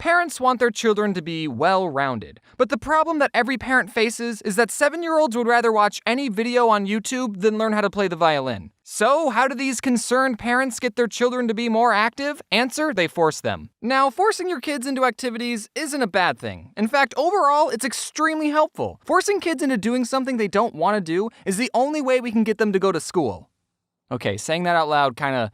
Parents want their children to be well-rounded, but the problem that every parent faces is that 7-year-olds would rather watch any video on YouTube than learn how to play the violin. So, how do these concerned parents get their children to be more active? Answer, they force them. Now, forcing your kids into activities isn't a bad thing. In fact, overall, it's extremely helpful. Forcing kids into doing something they don't want to do is the only way we can get them to go to school. Okay, saying that out loud kinda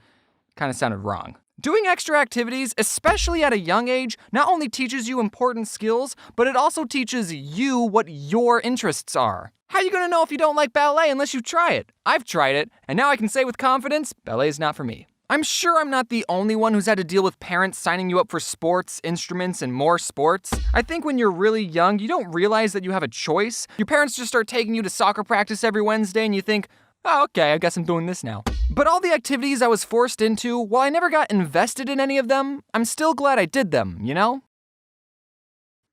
sounded wrong. Doing extra activities, especially at a young age, not only teaches you important skills, but it also teaches you what your interests are. How are you gonna know if you don't like ballet unless you try it? I've tried it, and now I can say with confidence, ballet is not for me. I'm sure I'm not the only one who's had to deal with parents signing you up for sports, instruments, and more sports. I think when you're really young, you don't realize that you have a choice. Your parents just start taking you to soccer practice every Wednesday, and you think, oh, okay, I guess I'm doing this now. But all the activities I was forced into, while I never got invested in any of them, I'm still glad I did them, you know?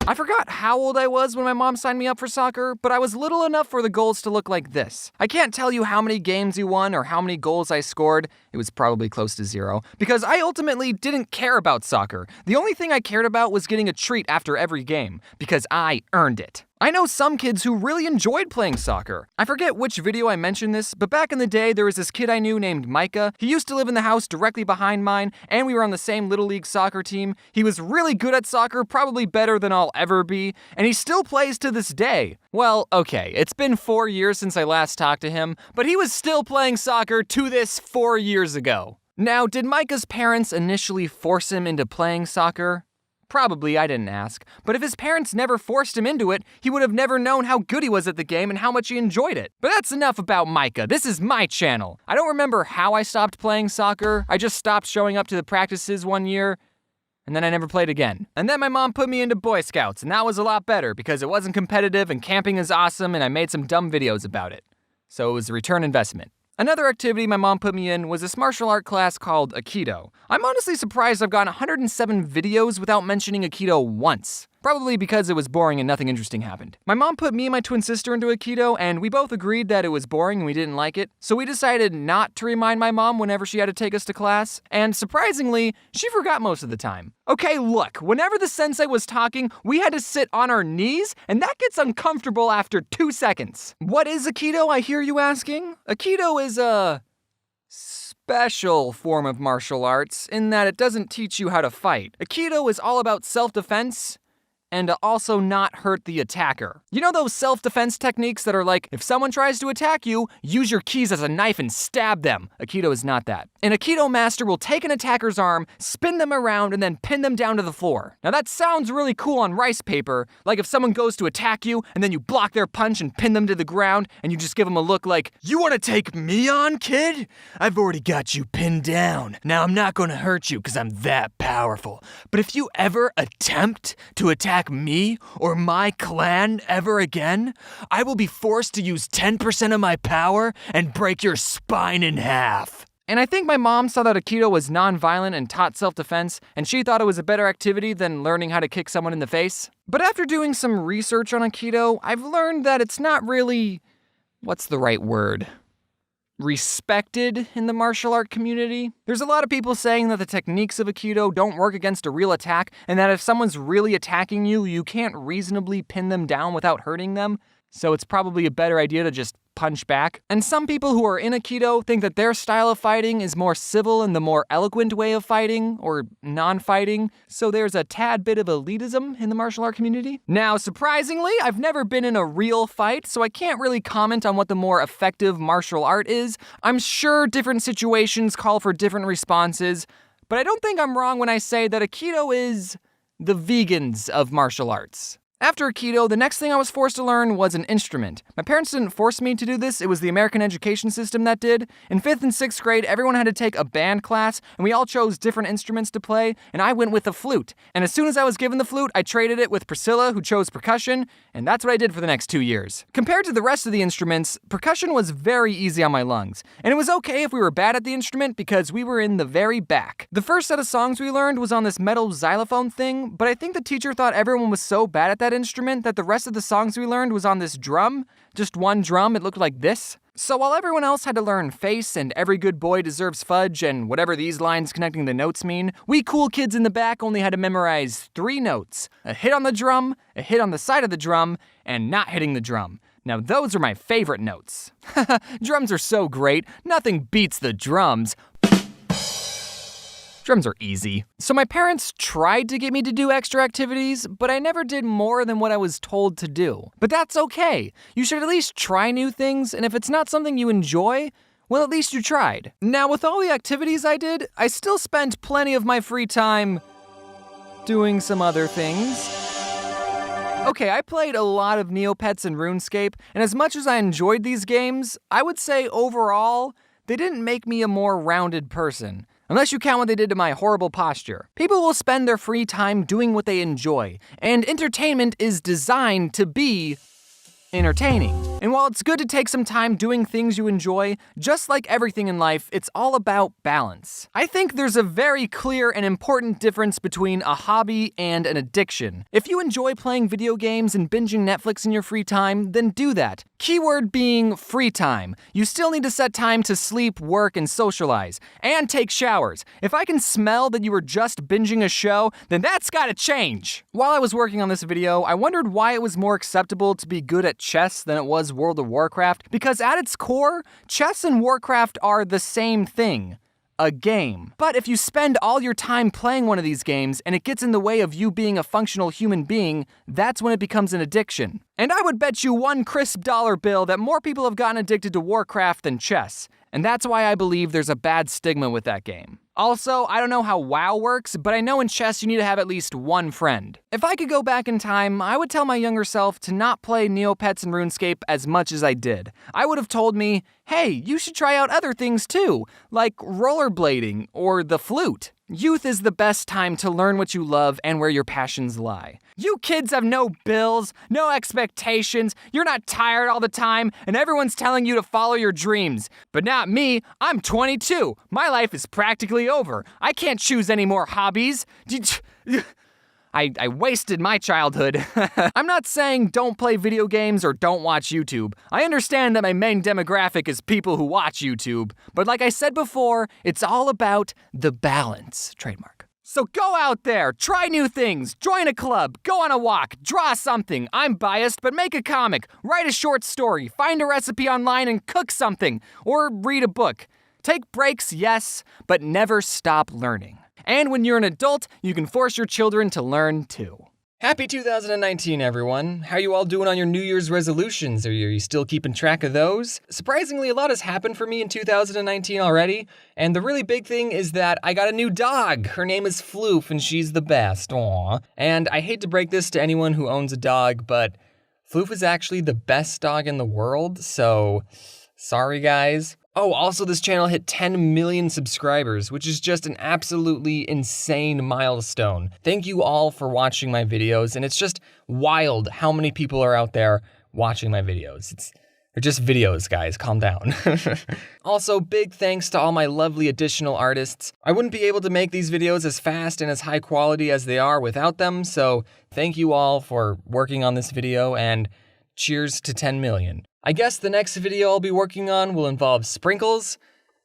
I forgot how old I was when my mom signed me up for soccer, but I was little enough for the goals to look like this. I can't tell you how many games you won or how many goals I scored. It was probably close to 0, because I ultimately didn't care about soccer. The only thing I cared about was getting a treat after every game, because I earned it. I know some kids who really enjoyed playing soccer. I forget which video I mentioned this, but back in the day, there was this kid I knew named Micah. He used to live in the house directly behind mine, and we were on the same Little League soccer team. He was really good at soccer, probably better than I'll ever be, and he still plays to this day. Well, okay, it's been 4 years since I last talked to him, but he was still playing soccer to this 4 years ago. Now, did Micah's parents initially force him into playing soccer? Probably, I didn't ask. But if his parents never forced him into it, he would have never known how good he was at the game and how much he enjoyed it. But that's enough about Micah. This is my channel. I don't remember how I stopped playing soccer. I just stopped showing up to the practices one year, and then I never played again. And then my mom put me into Boy Scouts, and that was a lot better because it wasn't competitive and camping is awesome and I made some dumb videos about it. So it was a return investment. Another activity my mom put me in was this martial art class called Aikido. I'm honestly surprised I've gotten 107 videos without mentioning Aikido once. Probably because it was boring and nothing interesting happened. My mom put me and my twin sister into Aikido, and we both agreed that it was boring and we didn't like it, so we decided not to remind my mom whenever she had to take us to class, and surprisingly, she forgot most of the time. Okay, look, whenever the sensei was talking, we had to sit on our knees, and that gets uncomfortable after 2 seconds. What is Aikido, I hear you asking? Aikido is a special form of martial arts in that it doesn't teach you how to fight. Aikido is all about self-defense and to also not hurt the attacker. You know those self-defense techniques that are like, if someone tries to attack you, use your keys as a knife and stab them. Aikido is not that. An Aikido master will take an attacker's arm, spin them around, and then pin them down to the floor. Now that sounds really cool on rice paper, like if someone goes to attack you, and then you block their punch and pin them to the ground, and you just give them a look like, you wanna take me on, kid? I've already got you pinned down. Now I'm not gonna hurt you because I'm that powerful. But if you ever attempt to attack me or my clan ever again, I will be forced to use 10% of my power and break your spine in half. And I think my mom saw that Aikido was non-violent and taught self-defense, and she thought it was a better activity than learning how to kick someone in the face. But after doing some research on Aikido, I've learned that it's not really, what's the right word? Respected in the martial art community. There's a lot of people saying that the techniques of Aikido don't work against a real attack, and that if someone's really attacking you, you can't reasonably pin them down without hurting them. So it's probably a better idea to just punch back. And some people who are in Aikido think that their style of fighting is more civil and the more eloquent way of fighting, or non-fighting, so there's a tad bit of elitism in the martial art community. Now, surprisingly, I've never been in a real fight, so I can't really comment on what the more effective martial art is. I'm sure different situations call for different responses, but I don't think I'm wrong when I say that Aikido is the vegans of martial arts. After Aikido, the next thing I was forced to learn was an instrument. My parents didn't force me to do this, it was the American education system that did. In 5th and 6th grade, everyone had to take a band class, and we all chose different instruments to play, and I went with the flute. And as soon as I was given the flute, I traded it with Priscilla, who chose percussion, and that's what I did for the next 2 years. Compared to the rest of the instruments, percussion was very easy on my lungs, and it was okay if we were bad at the instrument because we were in the very back. The first set of songs we learned was on this metal xylophone thing, but I think the teacher thought everyone was so bad at that that instrument that the rest of the songs we learned was on this drum. Just one drum, it looked like this. So while everyone else had to learn Face and Every Good Boy Deserves Fudge and whatever these lines connecting the notes mean, we cool kids in the back only had to memorize 3 notes. A hit on the drum, a hit on the side of the drum, and not hitting the drum. Now those are my favorite notes. Drums are so great, nothing beats the drums. Drums are easy. So my parents tried to get me to do extra activities, but I never did more than what I was told to do. But that's okay. You should at least try new things, and if it's not something you enjoy, well, at least you tried. Now, with all the activities I did, I still spent plenty of my free time doing some other things. Okay, I played a lot of Neopets and RuneScape, and as much as I enjoyed these games, I would say overall, they didn't make me a more rounded person. Unless you count what they did to my horrible posture. People will spend their free time doing what they enjoy, and entertainment is designed to be entertaining. And while it's good to take some time doing things you enjoy, just like everything in life, it's all about balance. I think there's a very clear and important difference between a hobby and an addiction. If you enjoy playing video games and binging Netflix in your free time, then do that. Keyword being free time. You still need to set time to sleep, work, and socialize, and take showers. If I can smell that you were just binging a show, then that's gotta change. While I was working on this video, I wondered why it was more acceptable to be good at chess than it was World of Warcraft, because at its core, chess and Warcraft are the same thing. A game. But if you spend all your time playing one of these games and it gets in the way of you being a functional human being, that's when it becomes an addiction. And I would bet you one crisp dollar bill that more people have gotten addicted to Warcraft than chess. And that's why I believe there's a bad stigma with that game. Also, I don't know how WoW works, but I know in chess you need to have at least one friend. If I could go back in time, I would tell my younger self to not play Neopets and RuneScape as much as I did. I would have told me, hey, you should try out other things too, like rollerblading or the flute. Youth is the best time to learn what you love and where your passions lie. You kids have no bills, no expectations, you're not tired all the time, and everyone's telling you to follow your dreams. But not me, I'm 22. My life is practically over. I can't choose any more hobbies. I wasted my childhood. I'm not saying don't play video games or don't watch YouTube. I understand that my main demographic is people who watch YouTube. But like I said before, it's all about the balance. Trademark. So go out there, try new things, join a club, go on a walk, draw something. I'm biased, but make a comic, write a short story, find a recipe online and cook something, or read a book. Take breaks, yes, but never stop learning. And when you're an adult, you can force your children to learn too. Happy 2019, everyone. How are you all doing on your New Year's resolutions? Are you still keeping track of those? Surprisingly, a lot has happened for me in 2019 already, and the really big thing is that I got a new dog. Her name is Floof, and she's the best. Aww. And I hate to break this to anyone who owns a dog, but Floof is actually the best dog in the world, so sorry guys. Oh, also this channel hit 10 million subscribers, which is just an absolutely insane milestone. Thank you all for watching my videos, and it's just wild how many people are out there watching my videos. They're just videos, guys, calm down. Also, big thanks to all my lovely additional artists. I wouldn't be able to make these videos as fast and as high quality as they are without them, so thank you all for working on this video, and cheers to 10 million. I guess the next video I'll be working on will involve sprinkles.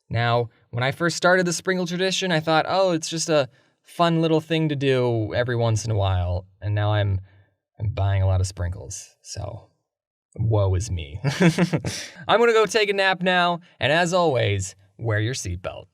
Now, when I first started the sprinkle tradition, I thought, oh, it's just a fun little thing to do every once in a while, and now I'm buying a lot of sprinkles, so woe is me. I'm gonna go take a nap now, and as always, wear your seatbelt.